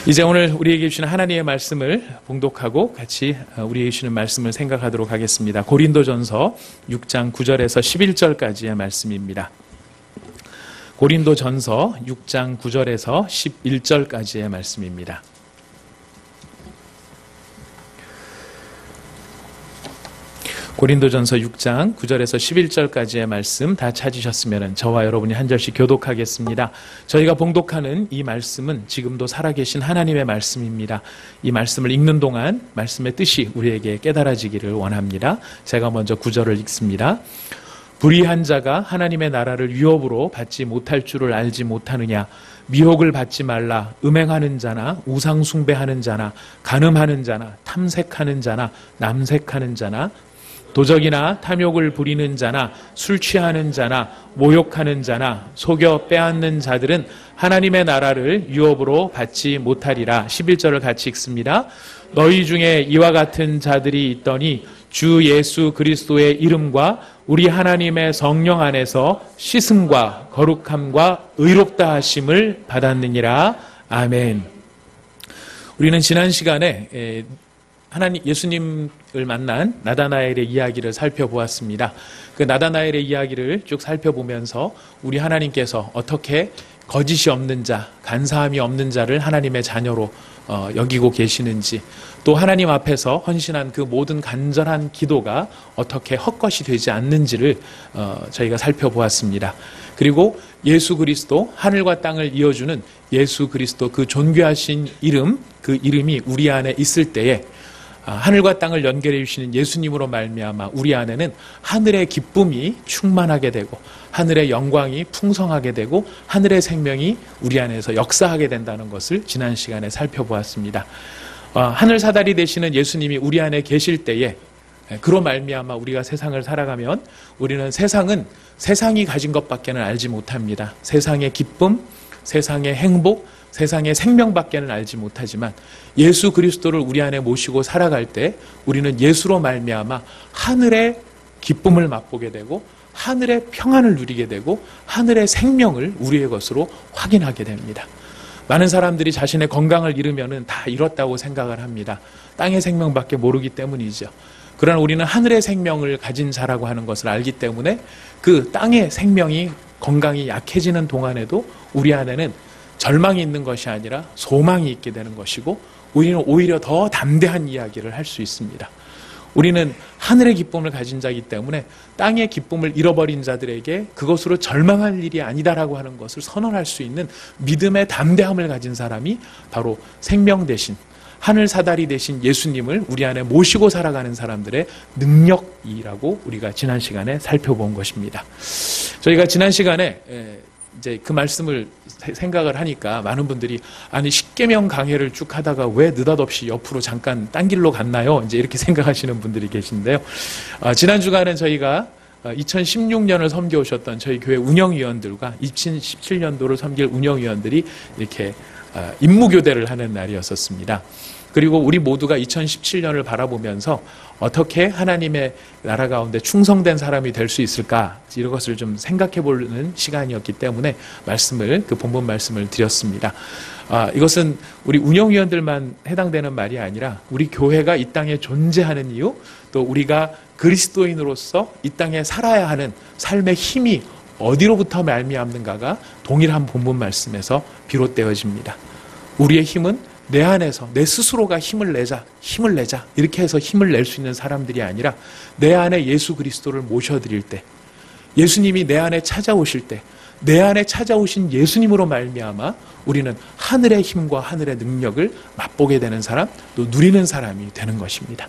이제 오늘 우리에게 주시는 하나님의 말씀을 봉독하고 같이 우리에게 주시는 말씀을 생각하도록 하겠습니다. 고린도전서 6장 9절에서 11절까지의 말씀입니다. 고린도전서 6장 9절에서 11절까지의 말씀입니다. 고린도전서 6장 9절에서 11절까지의 말씀 다 찾으셨으면 저와 여러분이 한 절씩 교독하겠습니다. 저희가 봉독하는 이 말씀은 지금도 살아계신 하나님의 말씀입니다. 이 말씀을 읽는 동안 말씀의 뜻이 우리에게 깨달아지기를 원합니다. 제가 먼저 9절을 읽습니다. 불의한 자가 하나님의 나라를 위협으로 받지 못할 줄을 알지 못하느냐. 미혹을 받지 말라. 음행하는 자나 우상 숭배하는 자나 간음하는 자나 탐색하는 자나 남색하는 자나 도적이나 탐욕을 부리는 자나 술 취하는 자나 모욕하는 자나 속여 빼앗는 자들은 하나님의 나라를 유업으로 받지 못하리라. 11절을 같이 읽습니다. 너희 중에 이와 같은 자들이 있더니 주 예수 그리스도의 이름과 우리 하나님의 성령 안에서 씻음과 거룩함과 의롭다 하심을 받았느니라. 아멘. 우리는 지난 시간에 하나님 예수님을 만난 나다나엘의 이야기를 살펴보았습니다. 그 나다나엘의 이야기를 쭉 살펴보면서 우리 하나님께서 어떻게 거짓이 없는 자, 간사함이 없는 자를 하나님의 자녀로 여기고 계시는지, 또 하나님 앞에서 헌신한 그 모든 간절한 기도가 어떻게 헛것이 되지 않는지를 저희가 살펴보았습니다. 그리고 예수 그리스도, 하늘과 땅을 이어주는 예수 그리스도 그 존귀하신 이름, 그 이름이 우리 안에 있을 때에 하늘과 땅을 연결해 주시는 예수님으로 말미암아 우리 안에는 하늘의 기쁨이 충만하게 되고 하늘의 영광이 풍성하게 되고 하늘의 생명이 우리 안에서 역사하게 된다는 것을 지난 시간에 살펴보았습니다. 하늘 사다리 되시는 예수님이 우리 안에 계실 때에 그로 말미암아 우리가 세상을 살아가면 우리는 세상이 가진 것밖에는 알지 못합니다. 세상의 기쁨, 세상의 행복, 세상의 생명밖에는 알지 못하지만 예수 그리스도를 우리 안에 모시고 살아갈 때 우리는 예수로 말미암아 하늘의 기쁨을 맛보게 되고 하늘의 평안을 누리게 되고 하늘의 생명을 우리의 것으로 확인하게 됩니다. 많은 사람들이 자신의 건강을 잃으면 다 잃었다고 생각을 합니다. 땅의 생명밖에 모르기 때문이죠. 그러나 우리는 하늘의 생명을 가진 자라고 하는 것을 알기 때문에 그 땅의 생명이 건강이 약해지는 동안에도 우리 안에는 절망이 있는 것이 아니라 소망이 있게 되는 것이고 우리는 오히려 더 담대한 이야기를 할 수 있습니다. 우리는 하늘의 기쁨을 가진 자이기 때문에 땅의 기쁨을 잃어버린 자들에게 그것으로 절망할 일이 아니다라고 하는 것을 선언할 수 있는 믿음의 담대함을 가진 사람이 바로 생명 대신 하늘 사다리 대신 예수님을 우리 안에 모시고 살아가는 사람들의 능력이라고 우리가 지난 시간에 살펴본 것입니다. 저희가 지난 시간에 이제 그 말씀을 생각을 하니까 많은 분들이 아니 십계명 강해를 쭉 하다가 왜 느닷없이 옆으로 잠깐 딴 길로 갔나요? 이제 이렇게 생각하시는 분들이 계신데요. 지난 주간은 저희가 2016년을 섬겨오셨던 저희 교회 운영위원들과 2017년도를 섬길 운영위원들이 이렇게 임무교대를 하는 날이었었습니다. 그리고 우리 모두가 2017년을 바라보면서 어떻게 하나님의 나라 가운데 충성된 사람이 될 수 있을까 이런 것을 좀 생각해 보는 시간이었기 때문에 그 본문 말씀을 드렸습니다. 이것은 우리 운영위원들만 해당되는 말이 아니라 우리 교회가 이 땅에 존재하는 이유, 또 우리가 그리스도인으로서 이 땅에 살아야 하는 삶의 힘이 어디로부터 말미암는가가 동일한 본문 말씀에서 비롯되어집니다. 우리의 힘은 내 안에서 내 스스로가 힘을 내자 이렇게 해서 힘을 낼 수 있는 사람들이 아니라 내 안에 예수 그리스도를 모셔드릴 때, 예수님이 내 안에 찾아오실 때 내 안에 찾아오신 예수님으로 말미암아 우리는 하늘의 힘과 하늘의 능력을 맛보게 되는 사람, 또 누리는 사람이 되는 것입니다.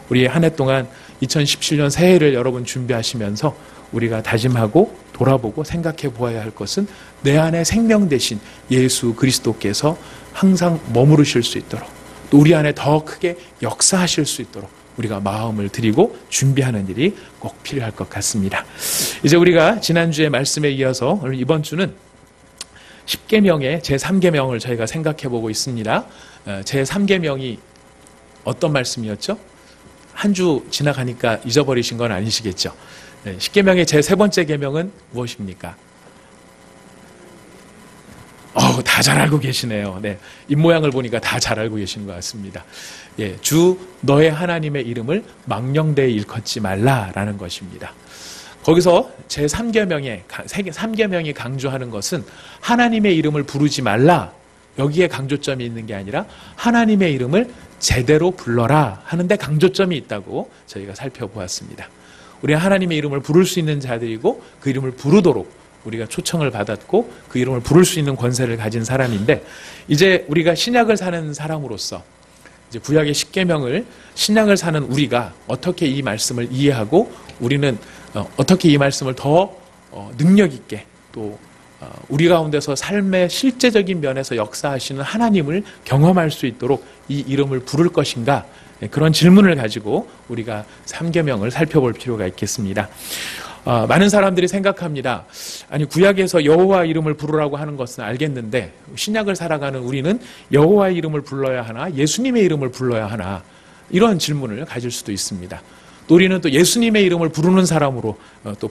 우리 한 해 동안 2017년 새해를 여러분 준비하시면서 우리가 다짐하고 돌아보고 생각해 보아야 할 것은 내 안에 생명 되신 예수 그리스도께서 항상 머무르실 수 있도록, 또 우리 안에 더 크게 역사하실 수 있도록 우리가 마음을 드리고 준비하는 일이 꼭 필요할 것 같습니다. 이제 우리가 지난주의 말씀에 이어서 오늘 이번 주는 십계명의 제3계명을 저희가 생각해 보고 있습니다. 제3계명이 어떤 말씀이었죠? 한 주 지나가니까 잊어버리신 건 아니시겠죠? 십계명의 제3번째 계명은 무엇입니까? 다 잘 알고 계시네요. 네. 입모양을 보니까 다 잘 알고 계시는 것 같습니다. 예, 주 너의 하나님의 이름을 망령되이 일컫지 말라라는 것입니다. 거기서 제3계명이 강조하는 것은 하나님의 이름을 부르지 말라, 여기에 강조점이 있는 게 아니라 하나님의 이름을 제대로 불러라 하는데 강조점이 있다고 저희가 살펴보았습니다. 우리가 하나님의 이름을 부를 수 있는 자들이고 그 이름을 부르도록 우리가 초청을 받았고 그 이름을 부를 수 있는 권세를 가진 사람인데, 이제 우리가 신약을 사는 사람으로서 이제 구약의 10계명을 신약을 사는 우리가 어떻게 이 말씀을 이해하고 우리는 어떻게 이 말씀을 더 능력 있게 또 우리 가운데서 삶의 실제적인 면에서 역사하시는 하나님을 경험할 수 있도록 이 이름을 부를 것인가, 그런 질문을 가지고 우리가 3계명을 살펴볼 필요가 있겠습니다. 많은 사람들이 생각합니다. 아니, 구약에서 여호와 이름을 부르라고 하는 것은 알겠는데 신약을 살아가는 우리는 여호와의 이름을 불러야 하나 예수님의 이름을 불러야 하나, 이런 질문을 가질 수도 있습니다. 또 우리는 또 예수님의 이름을 부르는 사람으로 또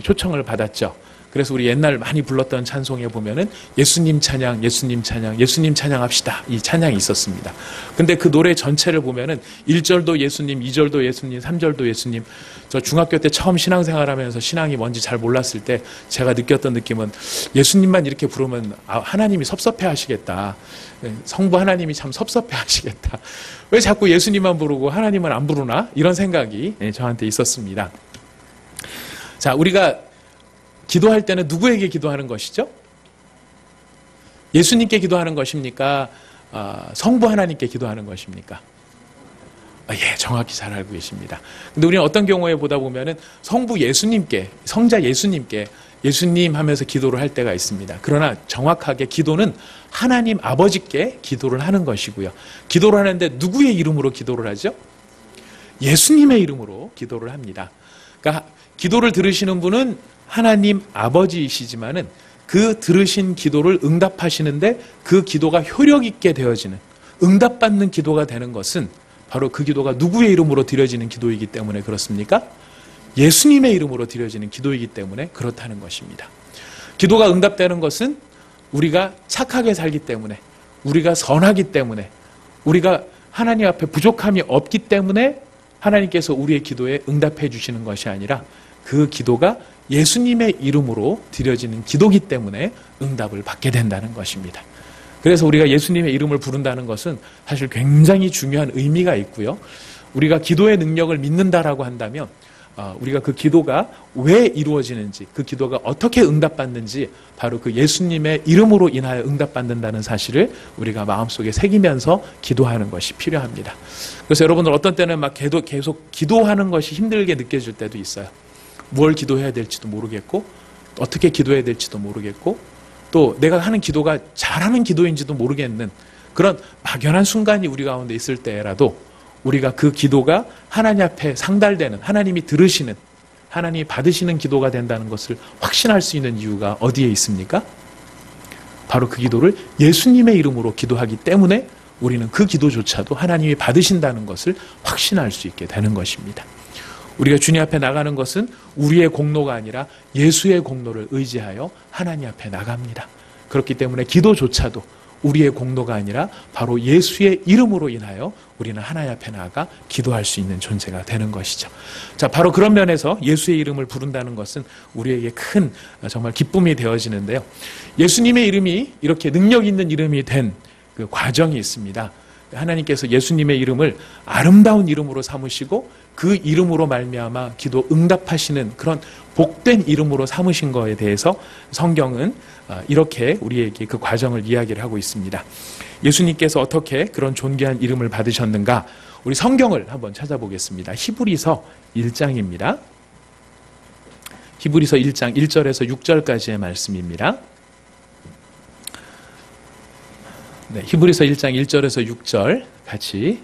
초청을 받았죠. 그래서 우리 옛날 많이 불렀던 찬송에 보면은 예수님 찬양, 예수님 찬양, 예수님 찬양합시다, 이 찬양이 있었습니다. 근데 그 노래 전체를 보면은 1절도 예수님, 2절도 예수님, 3절도 예수님. 저 중학교 때 처음 신앙생활하면서 신앙이 뭔지 잘 몰랐을 때 제가 느꼈던 느낌은 예수님만 이렇게 부르면 하나님이 섭섭해 하시겠다. 성부 하나님이 참 섭섭해 하시겠다. 왜 자꾸 예수님만 부르고 하나님은 안 부르나? 이런 생각이 저한테 있었습니다. 자, 우리가 기도할 때는 누구에게 기도하는 것이죠? 예수님께 기도하는 것입니까? 성부 하나님께 기도하는 것입니까? 예, 정확히 잘 알고 계십니다. 근데 우리는 어떤 경우에 보다 보면은 성부 예수님께, 성자 예수님께 예수님 하면서 기도를 할 때가 있습니다. 그러나 정확하게 기도는 하나님 아버지께 기도를 하는 것이고요. 기도를 하는데 누구의 이름으로 기도를 하죠? 예수님의 이름으로 기도를 합니다. 그러니까 기도를 들으시는 분은 하나님 아버지이시지만은 그 들으신 기도를 응답하시는데 그 기도가 효력 있게 되어지는, 응답받는 기도가 되는 것은 바로 그 기도가 누구의 이름으로 드려지는 기도이기 때문에 그렇습니까? 예수님의 이름으로 드려지는 기도이기 때문에 그렇다는 것입니다. 기도가 응답되는 것은 우리가 착하게 살기 때문에, 우리가 선하기 때문에, 우리가 하나님 앞에 부족함이 없기 때문에 하나님께서 우리의 기도에 응답해 주시는 것이 아니라 그 기도가 예수님의 이름으로 드려지는 기도이기 때문에 응답을 받게 된다는 것입니다. 그래서 우리가 예수님의 이름을 부른다는 것은 사실 굉장히 중요한 의미가 있고요. 우리가 기도의 능력을 믿는다라고 한다면 우리가 그 기도가 왜 이루어지는지, 그 기도가 어떻게 응답받는지 바로 그 예수님의 이름으로 인하여 응답받는다는 사실을 우리가 마음속에 새기면서 기도하는 것이 필요합니다. 그래서 여러분들 어떤 때는 막 계속 기도하는 것이 힘들게 느껴질 때도 있어요. 뭘 기도해야 될지도 모르겠고 어떻게 기도해야 될지도 모르겠고 또 내가 하는 기도가 잘하는 기도인지도 모르겠는 그런 막연한 순간이 우리 가운데 있을 때라도 우리가 그 기도가 하나님 앞에 상달되는, 하나님이 들으시는, 하나님이 받으시는 기도가 된다는 것을 확신할 수 있는 이유가 어디에 있습니까? 바로 그 기도를 예수님의 이름으로 기도하기 때문에 우리는 그 기도조차도 하나님이 받으신다는 것을 확신할 수 있게 되는 것입니다. 우리가 주님 앞에 나가는 것은 우리의 공로가 아니라 예수의 공로를 의지하여 하나님 앞에 나갑니다. 그렇기 때문에 기도조차도 우리의 공로가 아니라 바로 예수의 이름으로 인하여 우리는 하나님 앞에 나아가 기도할 수 있는 존재가 되는 것이죠. 자, 바로 그런 면에서 예수의 이름을 부른다는 것은 우리에게 큰 정말 기쁨이 되어지는데요. 예수님의 이름이 이렇게 능력 있는 이름이 된 그 과정이 있습니다. 하나님께서 예수님의 이름을 아름다운 이름으로 삼으시고 그 이름으로 말미암아 기도 응답하시는 그런 복된 이름으로 삼으신 것에 대해서 성경은 이렇게 우리에게 그 과정을 이야기를 하고 있습니다. 예수님께서 어떻게 그런 존귀한 이름을 받으셨는가? 우리 성경을 한번 찾아보겠습니다. 히브리서 1장입니다. 히브리서 1장 1절에서 6절까지의 말씀입니다. 네, 히브리서 1장 1절에서 6절 같이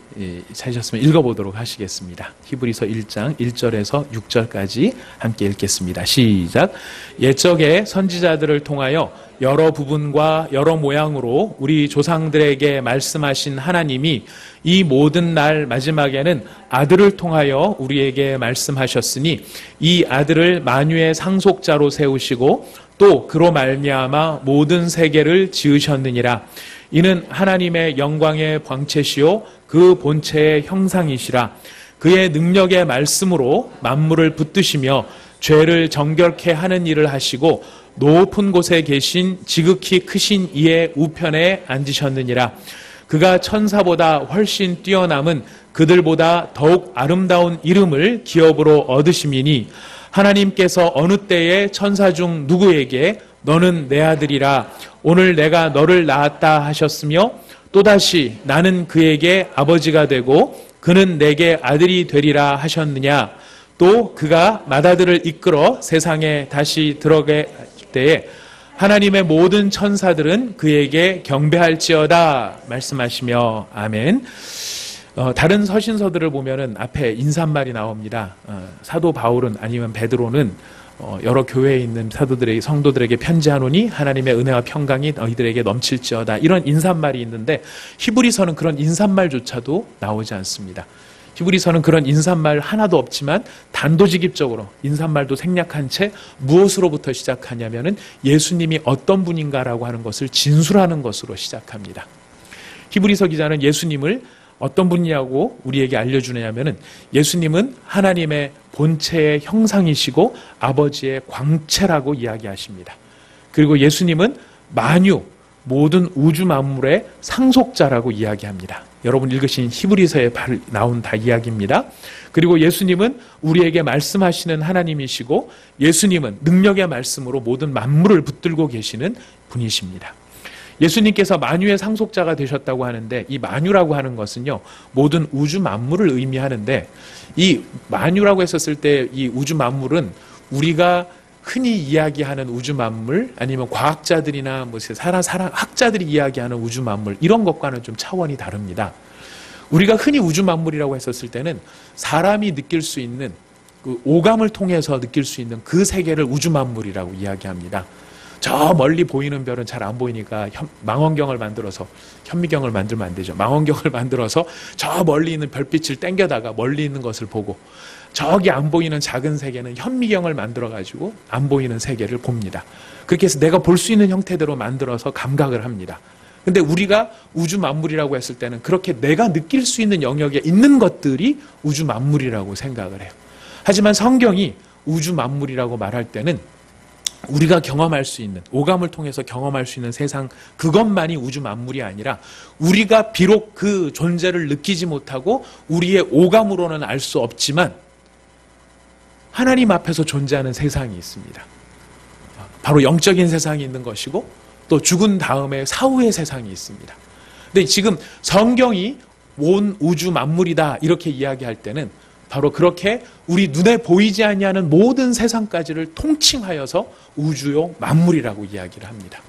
찾으셨으면 읽어보도록 하시겠습니다. 히브리서 1장 1절에서 6절까지 함께 읽겠습니다. 시작. 옛적에 선지자들을 통하여 여러 부분과 여러 모양으로 우리 조상들에게 말씀하신 하나님이 이 모든 날 마지막에는 아들을 통하여 우리에게 말씀하셨으니 이 아들을 만유의 상속자로 세우시고 또 그로 말미암아 모든 세계를 지으셨느니라. 이는 하나님의 영광의 광채시요 그 본체의 형상이시라. 그의 능력의 말씀으로 만물을 붙드시며 죄를 정결케 하는 일을 하시고 높은 곳에 계신 지극히 크신 이의 우편에 앉으셨느니라. 그가 천사보다 훨씬 뛰어남은 그들보다 더욱 아름다운 이름을 기업으로 얻으심이니 하나님께서 어느 때에 천사 중 누구에게 너는 내 아들이라 오늘 내가 너를 낳았다 하셨으며 또다시 나는 그에게 아버지가 되고 그는 내게 아들이 되리라 하셨느냐. 또 그가 맏아들을 이끌어 세상에 다시 들어갈 때에 하나님의 모든 천사들은 그에게 경배할지어다 말씀하시며 아멘. 다른 서신서들을 보면은 앞에 인사말이 나옵니다. 사도 바울은 아니면 베드로는 여러 교회에 있는 사도들에게 성도들에게 편지하노니 하나님의 은혜와 평강이 너희들에게 넘칠지어다. 이런 인사말이 있는데 히브리서는 그런 인사말조차도 나오지 않습니다. 히브리서는 그런 인사말 하나도 없지만 단도직입적으로 인사말도 생략한 채 무엇으로부터 시작하냐면은 예수님이 어떤 분인가라고 하는 것을 진술하는 것으로 시작합니다. 히브리서 기자는 예수님을 어떤 분이냐고 우리에게 알려주냐면은 예수님은 하나님의 본체의 형상이시고 아버지의 광채라고 이야기하십니다. 그리고 예수님은 만유, 모든 우주 만물의 상속자라고 이야기합니다. 여러분 읽으신 히브리서에 나온 다 이야기입니다. 그리고 예수님은 우리에게 말씀하시는 하나님이시고 예수님은 능력의 말씀으로 모든 만물을 붙들고 계시는 분이십니다. 예수님께서 만유의 상속자가 되셨다고 하는데 이 만유라고 하는 것은요 모든 우주 만물을 의미하는데 이 만유라고 했었을 때 이 우주 만물은 우리가 흔히 이야기하는 우주 만물 아니면 과학자들이나 뭐 학자들이 이야기하는 우주 만물 이런 것과는 좀 차원이 다릅니다. 우리가 흔히 우주 만물이라고 했었을 때는 사람이 느낄 수 있는 그 오감을 통해서 느낄 수 있는 그 세계를 우주 만물이라고 이야기합니다. 저 멀리 보이는 별은 잘 안 보이니까 망원경을 만들어서 현미경을 만들면 안 되죠. 망원경을 만들어서 저 멀리 있는 별빛을 땡겨다가 멀리 있는 것을 보고 저기 안 보이는 작은 세계는 현미경을 만들어가지고 안 보이는 세계를 봅니다. 그렇게 해서 내가 볼 수 있는 형태대로 만들어서 감각을 합니다. 근데 우리가 우주 만물이라고 했을 때는 그렇게 내가 느낄 수 있는 영역에 있는 것들이 우주 만물이라고 생각을 해요. 하지만 성경이 우주 만물이라고 말할 때는 우리가 경험할 수 있는 오감을 통해서 경험할 수 있는 세상 그것만이 우주 만물이 아니라 우리가 비록 그 존재를 느끼지 못하고 우리의 오감으로는 알 수 없지만 하나님 앞에서 존재하는 세상이 있습니다. 바로 영적인 세상이 있는 것이고 또 죽은 다음에 사후의 세상이 있습니다. 근데 지금 성경이 온 우주 만물이다 이렇게 이야기할 때는 바로 그렇게 우리 눈에 보이지 아니하는 모든 세상까지를 통칭하여서 우주요 만물이라고 이야기를 합니다.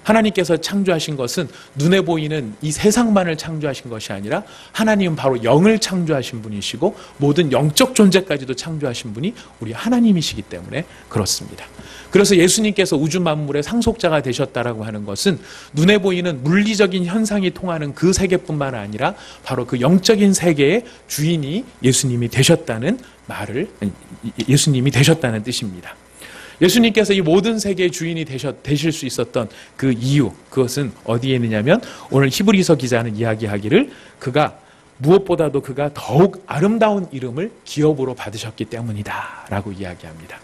하나님께서 창조하신 것은 눈에 보이는 이 세상만을 창조하신 것이 아니라 하나님은 바로 영을 창조하신 분이시고 모든 영적 존재까지도 창조하신 분이 우리 하나님이시기 때문에 그렇습니다. 그래서 예수님께서 우주 만물의 상속자가 되셨다라고 하는 것은 눈에 보이는 물리적인 현상이 통하는 그 세계뿐만 아니라 바로 그 영적인 세계의 주인이 예수님이 되셨다는 뜻입니다. 예수님께서 이 모든 세계의 주인이 되실 수 있었던 그 이유, 그것은 어디에 있느냐면 오늘 히브리서 기자는 이야기하기를 그가 무엇보다도 그가 더욱 아름다운 이름을 기업으로 받으셨기 때문이다 라고 이야기합니다.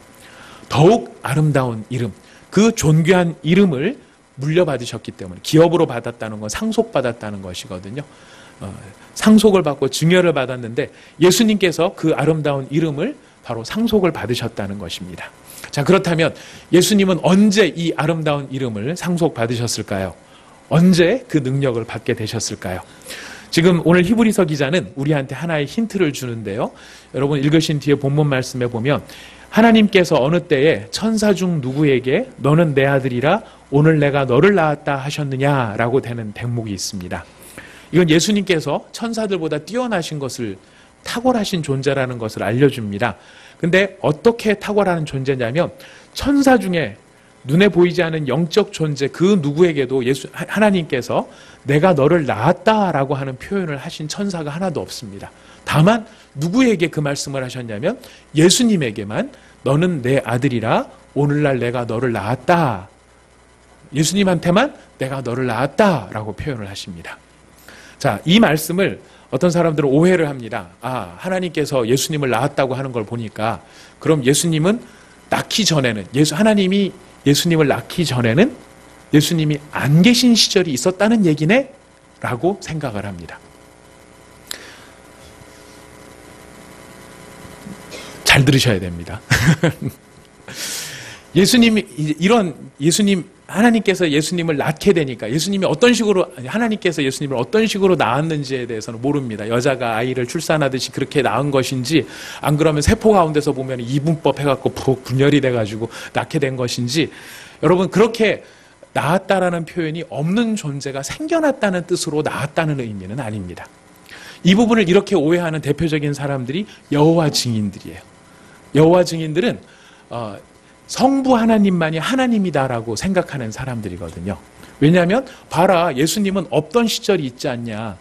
더욱 아름다운 이름, 그 존귀한 이름을 물려받으셨기 때문에 기업으로 받았다는 건 상속받았다는 것이거든요. 상속을 받고 증여를 받았는데 예수님께서 그 아름다운 이름을 바로 상속을 받으셨다는 것입니다. 자, 그렇다면 예수님은 언제 이 아름다운 이름을 상속받으셨을까요? 언제 그 능력을 받게 되셨을까요? 지금 오늘 히브리서 기자는 우리한테 하나의 힌트를 주는데요. 여러분 읽으신 뒤에 본문 말씀에 보면 하나님께서 어느 때에 천사 중 누구에게 너는 내 아들이라 오늘 내가 너를 낳았다 하셨느냐라고 되는 대목이 있습니다. 이건 예수님께서 천사들보다 뛰어나신 것을, 탁월하신 존재라는 것을 알려줍니다. 근데 어떻게 탁월한 존재냐면 천사 중에 눈에 보이지 않은 영적 존재 그 누구에게도 하나님께서 내가 너를 낳았다라고 하는 표현을 하신 천사가 하나도 없습니다. 다만 누구에게 그 말씀을 하셨냐면 예수님에게만 너는 내 아들이라 오늘날 내가 너를 낳았다. 예수님한테만 내가 너를 낳았다라고 표현을 하십니다. 자, 이 말씀을 어떤 사람들은 오해를 합니다. 하나님께서 예수님을 낳았다고 하는 걸 보니까 그럼 예수님은 낳기 전에는 하나님이 예수님을 낳기 전에는 예수님이 안 계신 시절이 있었다는 얘기네? 라고 생각을 합니다. 잘 들으셔야 됩니다. 하나님께서 예수님을 낳게 되니까 하나님께서 예수님을 어떤 식으로 낳았는지에 대해서는 모릅니다. 여자가 아이를 출산하듯이 그렇게 낳은 것인지, 안 그러면 세포 가운데서 보면 이분법 해갖고 분열이 돼가지고 낳게 된 것인지, 여러분 그렇게 낳았다라는 표현이 없는 존재가 생겨났다는 뜻으로 낳았다는 의미는 아닙니다. 이 부분을 이렇게 오해하는 대표적인 사람들이 여호와 증인들이에요. 여호와 증인들은 성부 하나님만이 하나님이다라고 생각하는 사람들이거든요. 왜냐하면 봐라, 예수님은 없던 시절이 있지 않냐.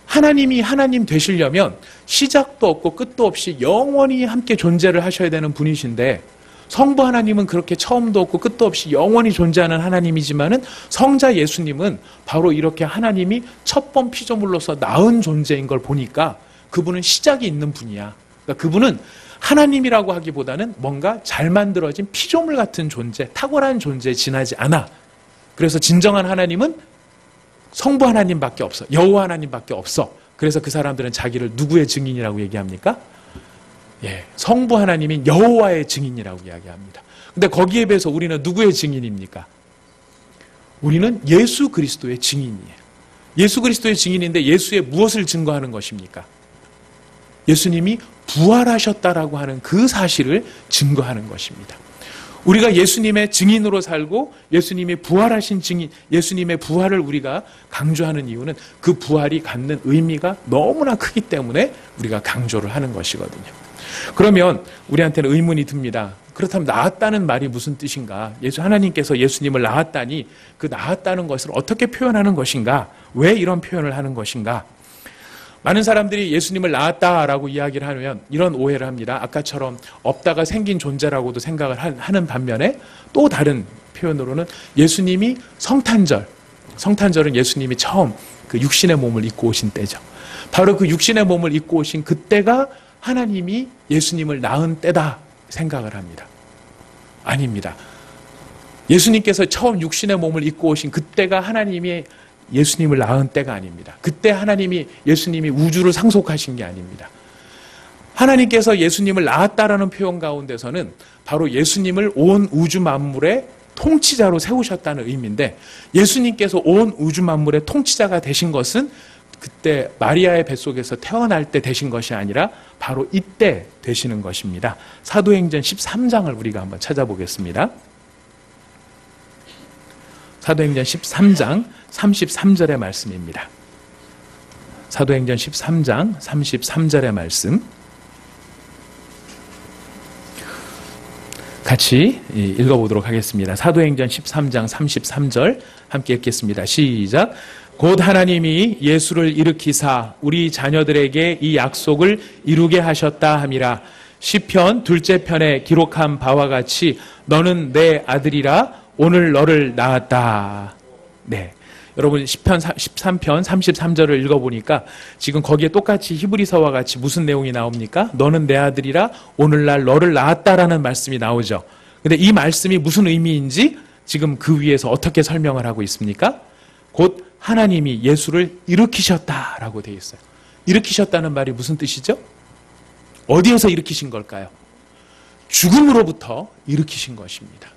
하나님이 하나님 되시려면 시작도 없고 끝도 없이 영원히 함께 존재를 하셔야 되는 분이신데, 성부 하나님은 그렇게 처음도 없고 끝도 없이 영원히 존재하는 하나님이지만은 성자 예수님은 바로 이렇게 하나님이 첫번 피조물로서 낳은 존재인 걸 보니까 그분은 시작이 있는 분이야. 그러니까 그분은 하나님이라고 하기보다는 뭔가 잘 만들어진 피조물 같은 존재, 탁월한 존재에 지나지 않아. 그래서 진정한 하나님은 성부 하나님밖에 없어. 여호와 하나님밖에 없어. 그래서 그 사람들은 자기를 누구의 증인이라고 얘기합니까? 성부 하나님인 여호와의 증인이라고 이야기합니다. 근데 거기에 비해서 우리는 누구의 증인입니까? 우리는 예수 그리스도의 증인이에요. 예수 그리스도의 증인인데 예수의 무엇을 증거하는 것입니까? 예수님이 부활하셨다라고 하는 그 사실을 증거하는 것입니다. 우리가 예수님의 증인으로 살고 예수님이 부활하신 증인, 예수님의 부활을 우리가 강조하는 이유는 그 부활이 갖는 의미가 너무나 크기 때문에 우리가 강조를 하는 것이거든요. 그러면 우리한테는 의문이 듭니다. 그렇다면 낳았다는 말이 무슨 뜻인가? 하나님께서 예수님을 낳았다니 그 낳았다는 것을 어떻게 표현하는 것인가? 왜 이런 표현을 하는 것인가? 많은 사람들이 예수님을 낳았다라고 이야기를 하면 이런 오해를 합니다. 아까처럼 없다가 생긴 존재라고도 생각을 하는 반면에 또 다른 표현으로는 예수님이 성탄절은 예수님이 처음 그 육신의 몸을 입고 오신 때죠. 바로 그 육신의 몸을 입고 오신 그때가 하나님이 예수님을 낳은 때다 생각을 합니다. 아닙니다. 예수님께서 처음 육신의 몸을 입고 오신 그때가 하나님이 예수님을 낳은 때가 아닙니다. 그때 예수님이 우주를 상속하신 게 아닙니다. 하나님께서 예수님을 낳았다라는 표현 가운데서는 바로 예수님을 온 우주 만물의 통치자로 세우셨다는 의미인데, 예수님께서 온 우주 만물의 통치자가 되신 것은 그때 마리아의 뱃속에서 태어날 때 되신 것이 아니라 바로 이때 되시는 것입니다. 사도행전 13장을 우리가 한번 찾아보겠습니다. 사도행전 13장 33절의 말씀입니다. 사도행전 13장 33절의 말씀 같이 읽어보도록 하겠습니다. 사도행전 13장 33절 함께 읽겠습니다. 시작. 곧 하나님이 예수를 일으키사 우리 자녀들에게 이 약속을 이루게 하셨다 함이라. 시편 둘째 편에 기록한 바와 같이 너는 내 아들이라 오늘 너를 낳았다. 네. 여러분 시편 13편 33절을 읽어보니까 지금 거기에 똑같이 히브리서와 같이 무슨 내용이 나옵니까? 너는 내 아들이라 오늘날 너를 낳았다라는 말씀이 나오죠. 근데 이 말씀이 무슨 의미인지 지금 그 위에서 어떻게 설명을 하고 있습니까? 곧 하나님이 예수를 일으키셨다라고 되어 있어요. 일으키셨다는 말이 무슨 뜻이죠? 어디에서 일으키신 걸까요? 죽음으로부터 일으키신 것입니다.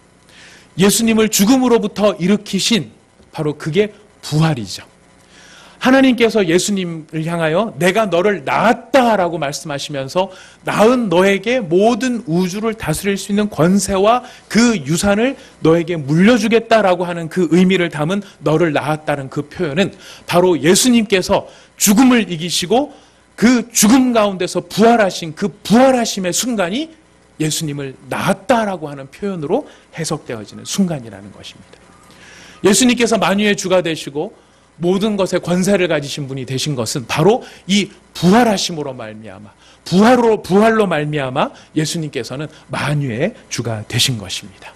예수님을 죽음으로부터 일으키신 바로 그게 부활이죠. 하나님께서 예수님을 향하여 내가 너를 낳았다라고 말씀하시면서 낳은 너에게 모든 우주를 다스릴 수 있는 권세와 그 유산을 너에게 물려주겠다라고 하는 그 의미를 담은 너를 낳았다는 그 표현은 바로 예수님께서 죽음을 이기시고 그 죽음 가운데서 부활하신 그 부활하심의 순간이 예수님을 낳았다라고 하는 표현으로 해석되어지는 순간이라는 것입니다. 예수님께서 만유의 주가 되시고 모든 것에 권세를 가지신 분이 되신 것은 바로 이 부활하심으로 말미암아 부활로 말미암아 예수님께서는 만유의 주가 되신 것입니다.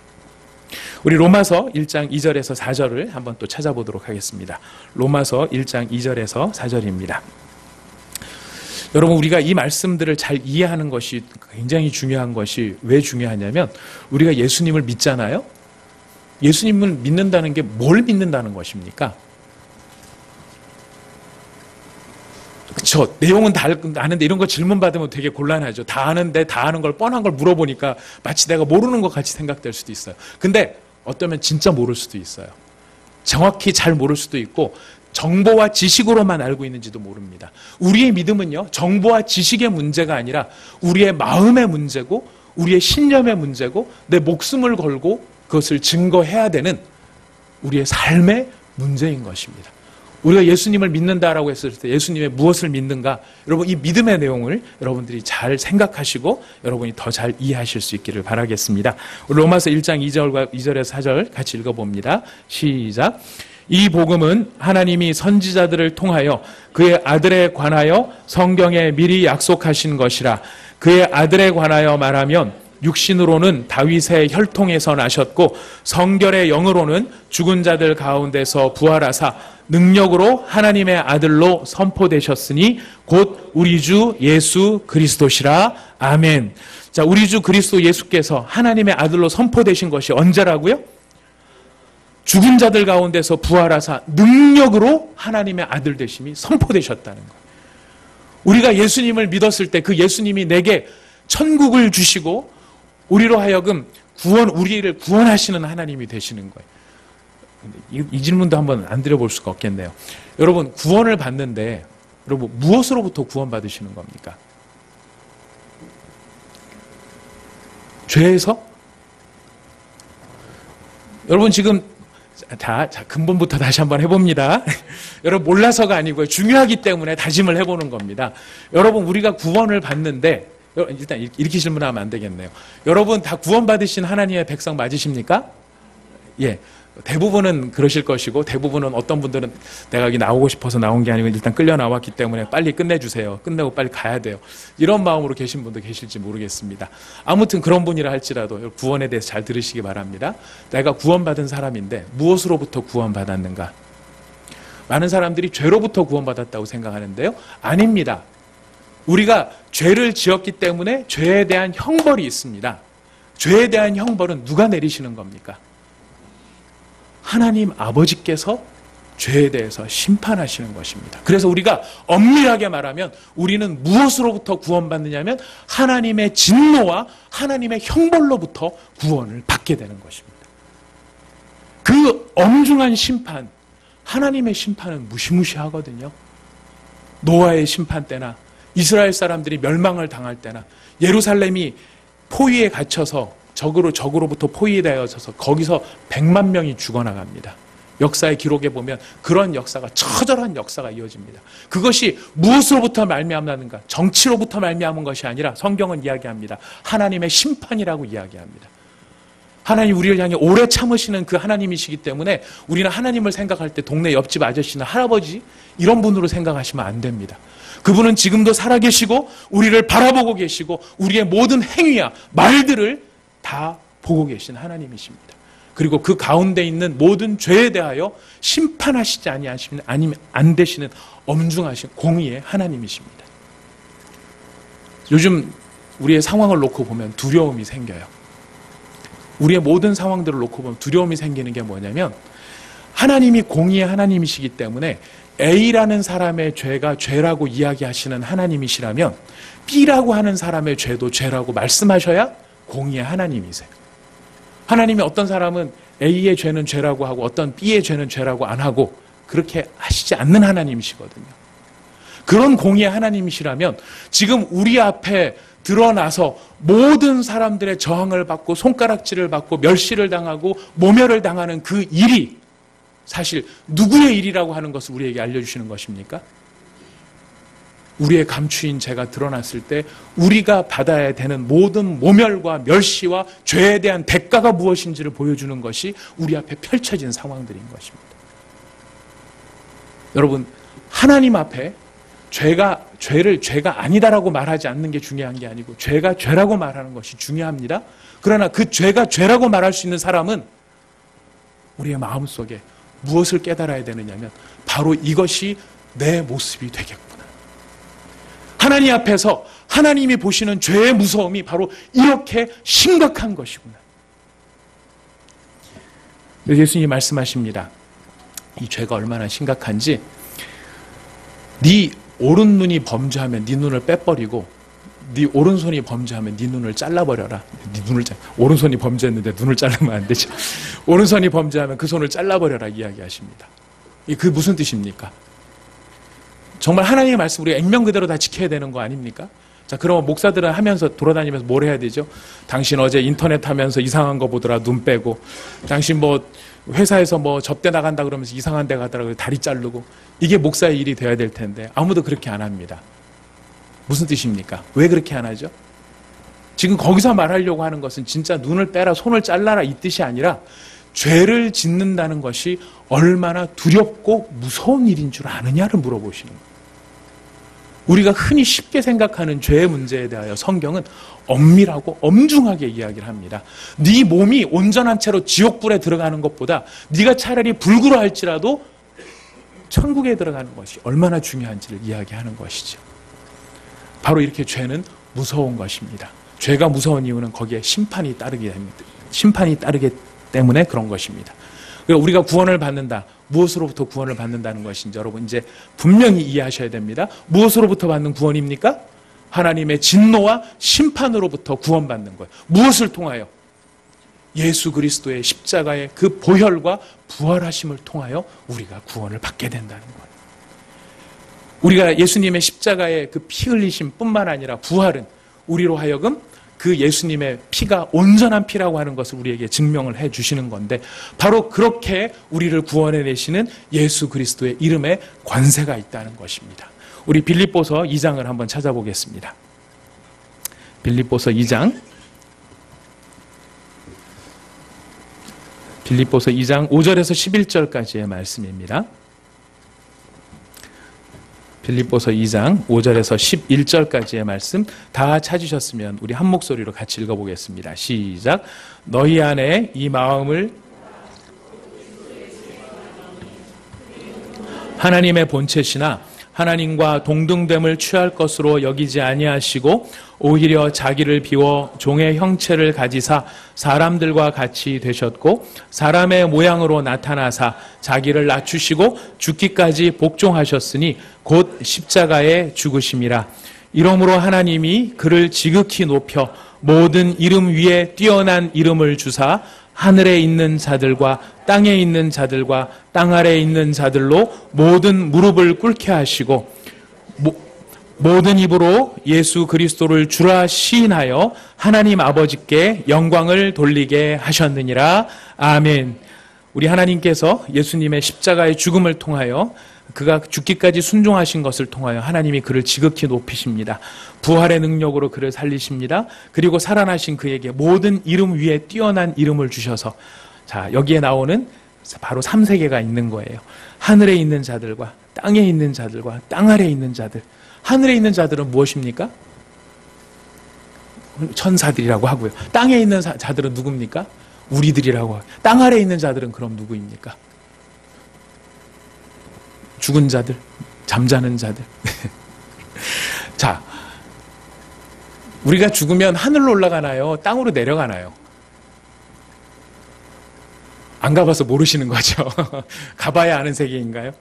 우리 로마서 1장 2절에서 4절을 한번 또 찾아보도록 하겠습니다. 로마서 1장 2절에서 4절입니다. 여러분, 우리가 이 말씀들을 잘 이해하는 것이 굉장히 중요한 것이 왜 중요하냐면 우리가 예수님을 믿잖아요. 예수님을 믿는다는 게 뭘 믿는다는 것입니까? 그렇죠. 내용은 다 아는데 이런 거 질문 받으면 되게 곤란하죠. 다 아는데 다 아는 걸 뻔한 걸 물어보니까 마치 내가 모르는 것 같이 생각될 수도 있어요. 근데 어쩌면 진짜 모를 수도 있어요. 정확히 잘 모를 수도 있고 정보와 지식으로만 알고 있는지도 모릅니다. 우리의 믿음은요, 정보와 지식의 문제가 아니라 우리의 마음의 문제고 우리의 신념의 문제고 내 목숨을 걸고 그것을 증거해야 되는 우리의 삶의 문제인 것입니다. 우리가 예수님을 믿는다라고 했을 때 예수님의 무엇을 믿는가? 여러분, 이 믿음의 내용을 여러분들이 잘 생각하시고 여러분이 더 잘 이해하실 수 있기를 바라겠습니다. 우리 로마서 1장 2절에서 4절 같이 읽어봅니다. 시작. 이 복음은 하나님이 선지자들을 통하여 그의 아들에 관하여 성경에 미리 약속하신 것이라. 그의 아들에 관하여 말하면 육신으로는 다윗의 혈통에서 나셨고 성결의 영으로는 죽은 자들 가운데서 부활하사 능력으로 하나님의 아들로 선포되셨으니 곧 우리 주 예수 그리스도시라. 아멘. 자, 우리 주 그리스도 예수께서 하나님의 아들로 선포되신 것이 언제라고요? 죽은 자들 가운데서 부활하사 능력으로 하나님의 아들 되심이 선포되셨다는 거예요. 우리가 예수님을 믿었을 때 그 예수님이 내게 천국을 주시고 우리로 하여금 우리를 구원하시는 하나님이 되시는 거예요. 이 질문도 한번 안 드려볼 수가 없겠네요. 여러분, 구원을 받는데 여러분 무엇으로부터 구원받으시는 겁니까? 죄에서? 여러분 지금 자, 근본부터 다시 한번 해봅니다. 여러분 몰라서가 아니고요. 중요하기 때문에 다짐을 해보는 겁니다. 여러분 우리가 구원을 받는데 일단 이렇게 질문하면 안 되겠네요. 여러분 다 구원받으신 하나님의 백성 맞으십니까? 예. 대부분은 그러실 것이고 대부분은 어떤 분들은 내가 여기 나오고 싶어서 나온 게 아니고 일단 끌려 나왔기 때문에 빨리 끝내주세요. 끝내고 빨리 가야 돼요. 이런 마음으로 계신 분도 계실지 모르겠습니다. 아무튼 그런 분이라 할지라도 구원에 대해서 잘 들으시기 바랍니다. 내가 구원받은 사람인데 무엇으로부터 구원받았는가? 많은 사람들이 죄로부터 구원받았다고 생각하는데요. 아닙니다. 우리가 죄를 지었기 때문에 죄에 대한 형벌이 있습니다. 죄에 대한 형벌은 누가 내리시는 겁니까? 하나님 아버지께서 죄에 대해서 심판하시는 것입니다. 그래서 우리가 엄밀하게 말하면 우리는 무엇으로부터 구원받느냐면 하나님의 진노와 하나님의 형벌로부터 구원을 받게 되는 것입니다. 그 엄중한 심판, 하나님의 심판은 무시무시하거든요. 노아의 심판 때나 이스라엘 사람들이 멸망을 당할 때나 예루살렘이 포위에 갇혀서 적으로부터 포위되어져서 거기서 100만 명이 죽어나갑니다. 역사의 기록에 보면 그런 역사가 처절한 역사가 이어집니다. 그것이 무엇으로부터 말미암았는가? 정치로부터 말미암은 것이 아니라 성경은 이야기합니다. 하나님의 심판이라고 이야기합니다. 하나님 우리를 향해 오래 참으시는 그 하나님이시기 때문에 우리는 하나님을 생각할 때 동네 옆집 아저씨나 할아버지 이런 분으로 생각하시면 안 됩니다. 그분은 지금도 살아계시고 우리를 바라보고 계시고 우리의 모든 행위와 말들을 다 보고 계신 하나님이십니다. 그리고 그 가운데 있는 모든 죄에 대하여 심판하시지 아니하시면 아니면 안 되시는 엄중하신 공의의 하나님이십니다. 요즘 우리의 상황을 놓고 보면 두려움이 생겨요. 우리의 모든 상황들을 놓고 보면 두려움이 생기는 게 뭐냐면 하나님이 공의의 하나님이시기 때문에 A라는 사람의 죄가 죄라고 이야기하시는 하나님이시라면 B라고 하는 사람의 죄도 죄라고 말씀하셔야 공의의 하나님이세요. 하나님이 어떤 사람은 A의 죄는 죄라고 하고 어떤 B의 죄는 죄라고 안 하고 그렇게 하시지 않는 하나님이시거든요. 그런 공의의 하나님이시라면 지금 우리 앞에 드러나서 모든 사람들의 저항을 받고 손가락질을 받고 멸시를 당하고 모멸을 당하는 그 일이 사실 누구의 일이라고 하는 것을 우리에게 알려주시는 것입니까? 우리의 감추인 죄가 드러났을 때 우리가 받아야 되는 모든 모멸과 멸시와 죄에 대한 대가가 무엇인지를 보여주는 것이 우리 앞에 펼쳐진 상황들인 것입니다. 여러분, 하나님 앞에 죄를 죄가 아니다라고 말하지 않는 게 중요한 게 아니고 죄가 죄라고 말하는 것이 중요합니다. 그러나 그 죄가 죄라고 말할 수 있는 사람은 우리의 마음속에 무엇을 깨달아야 되느냐면 바로 이것이 내 모습이 되겠구나. 하나님 앞에서 하나님이 보시는 죄의 무서움이 바로 이렇게 심각한 것이구나. 예수님이 말씀하십니다. 이 죄가 얼마나 심각한지 네 오른 눈이 범죄하면 네 눈을 빼버리고 네 오른손이 범죄하면 네 눈을 잘라버려라. 오른손이 범죄했는데 눈을 자르면 안 되죠. 오른손이 범죄하면 그 손을 잘라버려라 이야기하십니다. 그 무슨 뜻입니까? 정말 하나님의 말씀 우리가 액면 그대로 다 지켜야 되는 거 아닙니까? 자, 그럼 목사들은 하면서 돌아다니면서 뭘 해야 되죠? 당신 어제 인터넷 하면서 이상한 거 보더라 눈 빼고, 당신 뭐 회사에서 뭐 접대 나간다 그러면서 이상한 데 가더라 다리 자르고, 이게 목사의 일이 돼야 될 텐데 아무도 그렇게 안 합니다. 무슨 뜻입니까? 왜 그렇게 안 하죠? 지금 거기서 말하려고 하는 것은 진짜 눈을 빼라 손을 잘라라 이 뜻이 아니라 죄를 짓는다는 것이 얼마나 두렵고 무서운 일인 줄 아느냐를 물어보시는 거예요. 우리가 흔히 쉽게 생각하는 죄의 문제에 대하여 성경은 엄밀하고 엄중하게 이야기를 합니다. 네 몸이 온전한 채로 지옥불에 들어가는 것보다 네가 차라리 불구로 할지라도 천국에 들어가는 것이 얼마나 중요한지를 이야기하는 것이죠. 바로 이렇게 죄는 무서운 것입니다. 죄가 무서운 이유는 거기에 심판이 따르게 됩니다. 심판이 따르기 때문에 그런 것입니다. 우리가 구원을 받는다. 무엇으로부터 구원을 받는다는 것인지 여러분 이제 분명히 이해하셔야 됩니다. 무엇으로부터 받는 구원입니까? 하나님의 진노와 심판으로부터 구원받는 거예요. 무엇을 통하여? 예수 그리스도의 십자가의 그 보혈과 부활하심을 통하여 우리가 구원을 받게 된다는 거예요. 우리가 예수님의 십자가의 그 피 흘리심 뿐만 아니라 부활은 우리로 하여금 그 예수님의 피가 온전한 피라고 하는 것을 우리에게 증명을 해 주시는 건데, 바로 그렇게 우리를 구원해 내시는 예수 그리스도의 이름에 관세가 있다는 것입니다. 우리 빌립보서 2장을 한번 찾아보겠습니다. 빌립보서 2장 5절에서 11절까지의 말씀입니다. 빌립보서 2장 5절에서 11절까지의 말씀 다 찾으셨으면 우리 한 목소리로 같이 읽어보겠습니다. 시작. 너희 안에 이 마음을 하나님의 본체시나 하나님과 동등됨을 취할 것으로 여기지 아니하시고 오히려 자기를 비워 종의 형체를 가지사 사람들과 같이 되셨고 사람의 모양으로 나타나사 자기를 낮추시고 죽기까지 복종하셨으니 곧 십자가에 죽으심이라. 이러므로 하나님이 그를 지극히 높여 모든 이름 위에 뛰어난 이름을 주사 하늘에 있는 자들과 땅에 있는 자들과 땅 아래에 있는 자들로 모든 무릎을 꿇게 하시고 모든 입으로 예수 그리스도를 주라 시인하여 하나님 아버지께 영광을 돌리게 하셨느니라. 아멘. 우리 하나님께서 예수님의 십자가의 죽음을 통하여 그가 죽기까지 순종하신 것을 통하여 하나님이 그를 지극히 높이십니다. 부활의 능력으로 그를 살리십니다. 그리고 살아나신 그에게 모든 이름 위에 뛰어난 이름을 주셔서, 자, 여기에 나오는 바로 3세계가 있는 거예요. 하늘에 있는 자들과 땅에 있는 자들과 땅 아래에 있는 자들. 하늘에 있는 자들은 무엇입니까? 천사들이라고 하고요. 땅에 있는 자들은 누굽니까? 우리들이라고 하고요. 땅 아래에 있는 자들은 그럼 누구입니까? 죽은 자들, 잠자는 자들. 자, 우리가 죽으면 하늘로 올라가나요? 땅으로 내려가나요? 안 가봐서 모르시는 거죠. 가봐야 아는 세계인가요?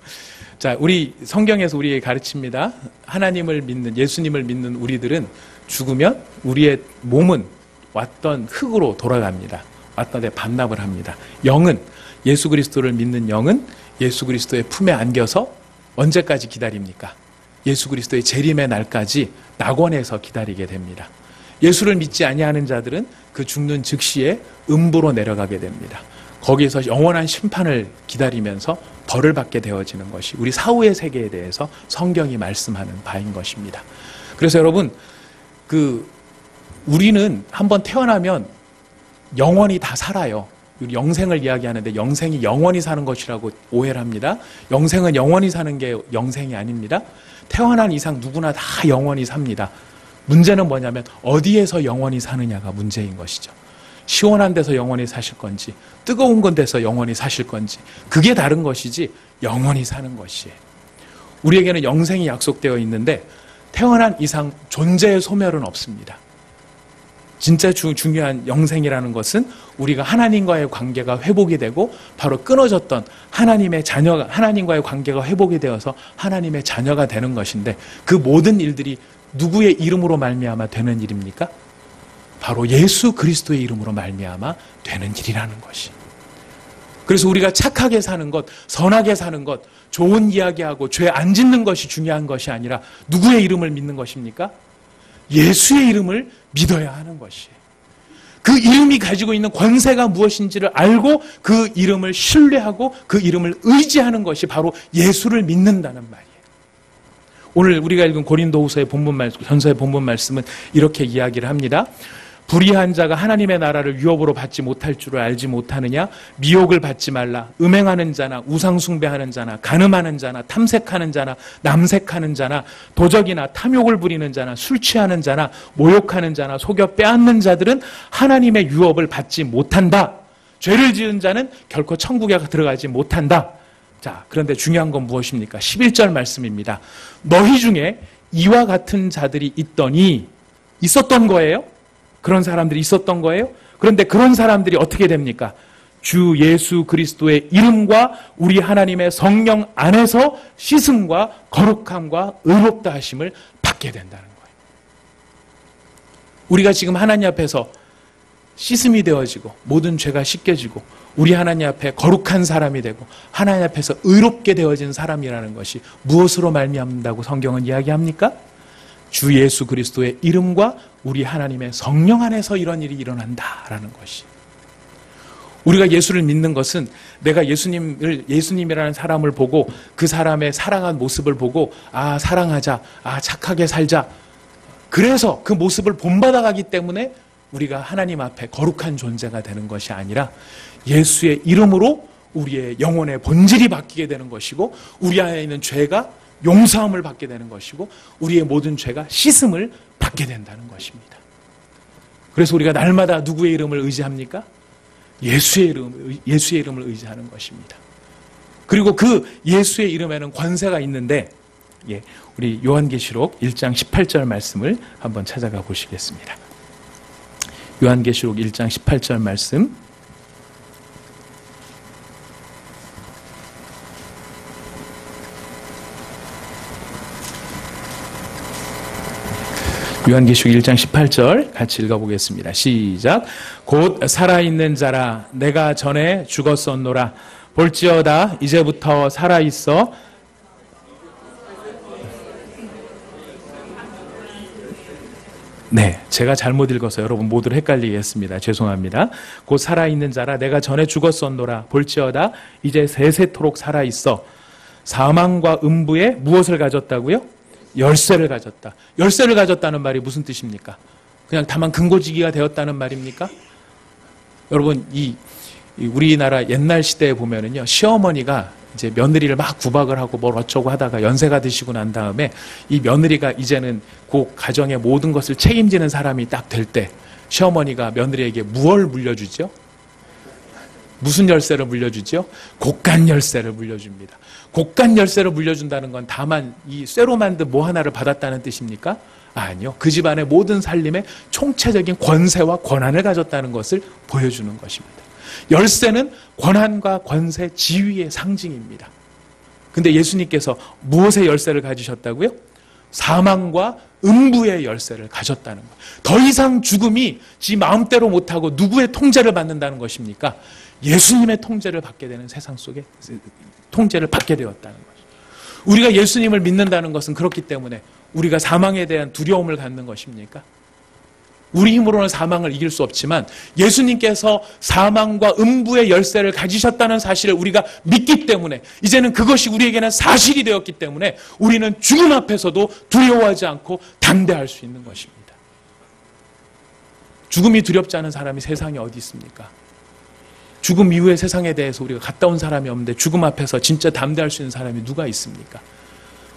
자, 우리 성경에서 우리에게 가르칩니다. 하나님을 믿는, 예수님을 믿는 우리들은 죽으면 우리의 몸은 왔던 흙으로 돌아갑니다. 왔던 데 반납을 합니다. 영은, 예수 그리스도를 믿는 영은 예수 그리스도의 품에 안겨서 언제까지 기다립니까? 예수 그리스도의 재림의 날까지 낙원에서 기다리게 됩니다. 예수를 믿지 아니하는 자들은 그 죽는 즉시에 음부로 내려가게 됩니다. 거기에서 영원한 심판을 기다리면서 벌을 받게 되어지는 것이 우리 사후의 세계에 대해서 성경이 말씀하는 바인 것입니다. 그래서 여러분, 우리는 한번 태어나면 영원히 다 살아요. 영생을 이야기하는데 영생이 영원히 사는 것이라고 오해를 합니다. 영생은 영원히 사는 게 영생이 아닙니다. 태어난 이상 누구나 다 영원히 삽니다. 문제는 뭐냐면 어디에서 영원히 사느냐가 문제인 것이죠. 시원한 데서 영원히 사실 건지 뜨거운 곳에서 영원히 사실 건지 그게 다른 것이지 영원히 사는 것이에요. 우리에게는 영생이 약속되어 있는데 태어난 이상 존재의 소멸은 없습니다. 진짜 중요한 영생이라는 것은 우리가 하나님과의 관계가 회복이 되고 바로 끊어졌던 하나님과의 관계가 회복이 되어서 하나님의 자녀가 되는 것인데 그 모든 일들이 누구의 이름으로 말미암아 되는 일입니까? 바로 예수 그리스도의 이름으로 말미암아 되는 일이라는 것이. 그래서 우리가 착하게 사는 것, 선하게 사는 것, 좋은 이야기하고 죄 안 짓는 것이 중요한 것이 아니라 누구의 이름을 믿는 것입니까? 예수의 이름을 믿어야 하는 것이에요. 그 이름이 가지고 있는 권세가 무엇인지를 알고 그 이름을 신뢰하고 그 이름을 의지하는 것이 바로 예수를 믿는다는 말이에요. 오늘 우리가 읽은 고린도후서의 전서의 본문 말씀은 이렇게 이야기를 합니다. 불의한 자가 하나님의 나라를 유업으로 받지 못할 줄을 알지 못하느냐? 미혹을 받지 말라. 음행하는 자나 우상 숭배하는 자나 간음하는 자나 탐색하는 자나 남색하는 자나 도적이나 탐욕을 부리는 자나 술 취하는 자나 모욕하는 자나 속여 빼앗는 자들은 하나님의 유업을 받지 못한다. 죄를 지은 자는 결코 천국에 들어가지 못한다. 자, 그런데 중요한 건 무엇입니까? 11절 말씀입니다. 너희 중에 이와 같은 자들이 있었던 거예요? 그런 사람들이 있었던 거예요? 그런데 그런 사람들이 어떻게 됩니까? 주 예수 그리스도의 이름과 우리 하나님의 성령 안에서 씻음과 거룩함과 의롭다 하심을 받게 된다는 거예요. 우리가 지금 하나님 앞에서 씻음이 되어지고 모든 죄가 씻겨지고 우리 하나님 앞에 거룩한 사람이 되고 하나님 앞에서 의롭게 되어진 사람이라는 것이 무엇으로 말미암는다고 성경은 이야기합니까? 주 예수 그리스도의 이름과 우리 하나님의 성령 안에서 이런 일이 일어난다라는 것이. 우리가 예수를 믿는 것은 내가 예수님이라는 사람을 보고 그 사람의 살아간 모습을 보고 사랑하자, 착하게 살자. 그래서 그 모습을 본받아가기 때문에 우리가 하나님 앞에 거룩한 존재가 되는 것이 아니라 예수의 이름으로 우리의 영혼의 본질이 바뀌게 되는 것이고 우리 안에 있는 죄가 용서함을 받게 되는 것이고 우리의 모든 죄가 씻음을 받게 된다는 것입니다. 그래서 우리가 날마다 누구의 이름을 의지합니까? 예수의 이름을 의지하는 것입니다. 그리고 그 예수의 이름에는 권세가 있는데 우리 요한계시록 1장 18절 말씀을 한번 찾아가 보시겠습니다. 요한계시록 1장 18절 말씀. 요한계시록 1장 18절 같이 읽어보겠습니다. 시작. 곧 살아있는 자라 내가 전에 죽었었노라 볼지어다 이제부터 살아있어 제가 잘못 읽어서 여러분 모두를 헷갈리게 했습니다. 죄송합니다. 곧 살아있는 자라 내가 전에 죽었었노라 볼지어다 이제 세세토록 살아있어. 사망과 음부에 무엇을 가졌다고요? 열쇠를 가졌다. 열쇠를 가졌다는 말이 무슨 뜻입니까? 그냥 다만 근고지기가 되었다는 말입니까? 여러분, 우리나라 옛날 시대에 보면은요, 시어머니가 이제 며느리를 막 구박을 하고 뭘 어쩌고 하다가 연세가 드시고 난 다음에 이 며느리가 이제는 그 가정의 모든 것을 책임지는 사람이 딱 될 때 시어머니가 며느리에게 무엇을 물려주죠? 무슨 열쇠를 물려주죠? 곡간 열쇠를 물려줍니다. 곡간 열쇠를 물려준다는 건 다만 이 쇠로 만든 뭐 하나를 받았다는 뜻입니까? 아니요. 그 집안의 모든 살림에 총체적인 권세와 권한을 가졌다는 것을 보여주는 것입니다. 열쇠는 권한과 권세, 지위의 상징입니다. 근데 예수님께서 무엇의 열쇠를 가지셨다고요? 사망과 음부의 열쇠를 가졌다는 것. 더 이상 죽음이 지 마음대로 못하고 누구의 통제를 받는다는 것입니까? 예수님의 통제를 받게 되는 세상 속에 통제를 받게 되었다는 거죠. 우리가 예수님을 믿는다는 것은 그렇기 때문에 우리가 사망에 대한 두려움을 갖는 것입니까? 우리 힘으로는 사망을 이길 수 없지만 예수님께서 사망과 음부의 열쇠를 가지셨다는 사실을 우리가 믿기 때문에 이제는 그것이 우리에게는 사실이 되었기 때문에 우리는 죽음 앞에서도 두려워하지 않고 담대할 수 있는 것입니다. 죽음이 두렵지 않은 사람이 세상에 어디 있습니까? 죽음 이후의 세상에 대해서 우리가 갔다 온 사람이 없는데 죽음 앞에서 진짜 담대할 수 있는 사람이 누가 있습니까?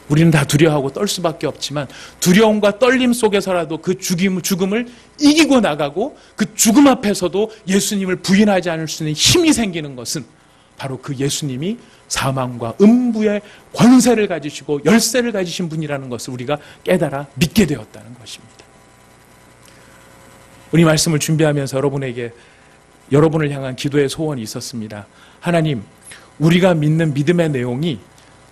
우리는 다 두려워하고 떨 수밖에 없지만 두려움과 떨림 속에서라도 그 죽음을 이기고 나가고 그 죽음 앞에서도 예수님을 부인하지 않을 수 있는 힘이 생기는 것은 바로 그 예수님이 사망과 음부의 권세를 가지시고 열쇠를 가지신 분이라는 것을 우리가 깨달아 믿게 되었다는 것입니다. 우리 말씀을 준비하면서 여러분을 향한 기도의 소원이 있었습니다. 하나님, 우리가 믿는 믿음의 내용이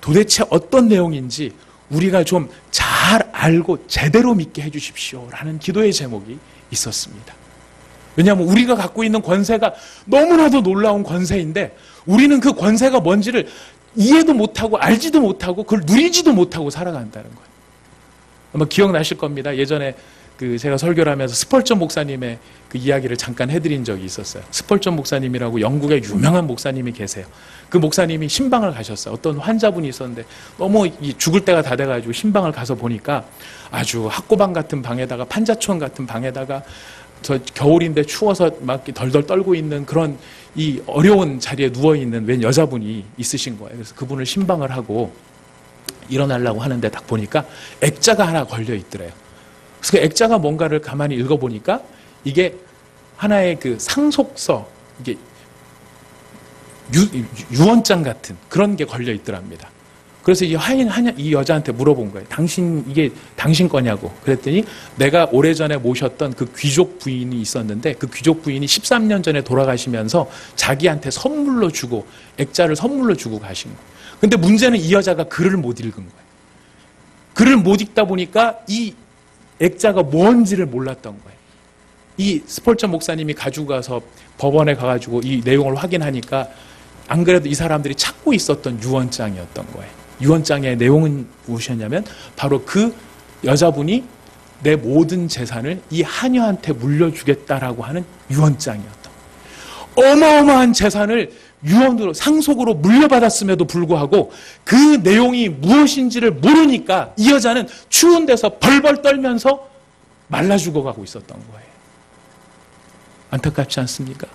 도대체 어떤 내용인지 우리가 좀 잘 알고 제대로 믿게 해주십시오 라는 기도의 제목이 있었습니다. 왜냐하면 우리가 갖고 있는 권세가 너무나도 놀라운 권세인데 우리는 그 권세가 뭔지를 이해도 못하고 알지도 못하고 그걸 누리지도 못하고 살아간다는 거예요. 아마 기억나실 겁니다. 예전에 제가 설교를 하면서 스펄전 목사님의 그 이야기를 잠깐 해드린 적이 있었어요. 스펄전 목사님이라고 영국의 유명한 목사님이 계세요. 그 목사님이 신방을 가셨어요. 어떤 환자분이 있었는데 너무 죽을 때가 다 돼가지고 신방을 가서 보니까 아주 학고방 같은 방에다가 판자촌 같은 방에다가 저 겨울인데 추워서 막 덜덜 떨고 있는 그런 이 어려운 자리에 누워있는 웬 여자분이 있으신 거예요. 그래서 그분을 신방을 하고 일어나려고 하는데 딱 보니까 액자가 하나 걸려 있더래요. 그래서 그 액자가 뭔가를 가만히 읽어보니까 이게 하나의 그 상속서, 이게 유언장 같은 그런 게 걸려 있더랍니다. 그래서 이 여자한테 물어본 거예요. 이게 당신 거냐고. 그랬더니 내가 오래전에 모셨던 그 귀족 부인이 있었는데 그 귀족 부인이 13년 전에 돌아가시면서 자기한테 선물로 주고, 액자를 선물로 주고 가신 거예요. 근데 문제는 이 여자가 글을 못 읽은 거예요. 글을 못 읽다 보니까 이 액자가 뭔지를 몰랐던 거예요. 이 스펄전 목사님이 가지고 가서 법원에 가가지고 이 내용을 확인하니까 안 그래도 이 사람들이 찾고 있었던 유언장이었던 거예요. 유언장의 내용은 무엇이었냐면 바로 그 여자분이 내 모든 재산을 이 하녀한테 물려주겠다라고 하는 유언장이었던 거예요. 어마어마한 재산을 유언으로 상속으로 물려받았음에도 불구하고 그 내용이 무엇인지를 모르니까 이 여자는 추운 데서 벌벌 떨면서 말라 죽어가고 있었던 거예요. 안타깝지 않습니까?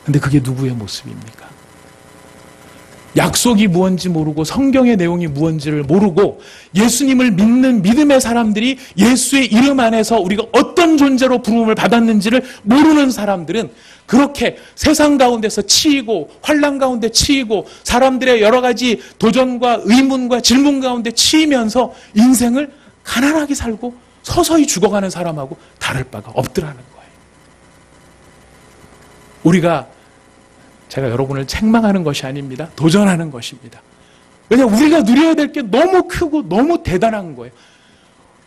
근데 그게 누구의 모습입니까? 약속이 무엇인지 모르고 성경의 내용이 무엇인지를 모르고 예수님을 믿는 믿음의 사람들이 예수의 이름 안에서 우리가 어떤 존재로 부름을 받았는지를 모르는 사람들은 그렇게 세상 가운데서 치이고 환난 가운데 치이고 사람들의 여러 가지 도전과 의문과 질문 가운데 치이면서 인생을 가난하게 살고 서서히 죽어가는 사람하고 다를 바가 없더라는 거예요. 제가 여러분을 책망하는 것이 아닙니다. 도전하는 것입니다. 왜냐하면 우리가 누려야 될 게 너무 크고 너무 대단한 거예요.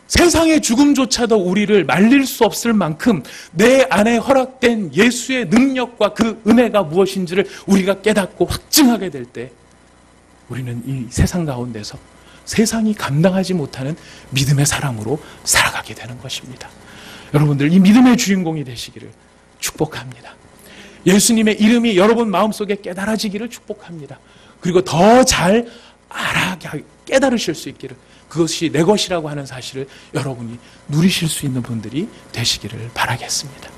세상의 죽음조차도 우리를 말릴 수 없을 만큼 내 안에 허락된 예수의 능력과 그 은혜가 무엇인지를 우리가 깨닫고 확증하게 될 때 우리는 이 세상 가운데서 세상이 감당하지 못하는 믿음의 사람으로 살아가게 되는 것입니다. 여러분들 이 믿음의 주인공이 되시기를 축복합니다. 예수님의 이름이 여러분 마음속에 깨달아지기를 축복합니다. 그리고 더 잘 깨달으실 수 있기를, 그것이 내 것이라고 하는 사실을 여러분이 누리실 수 있는 분들이 되시기를 바라겠습니다.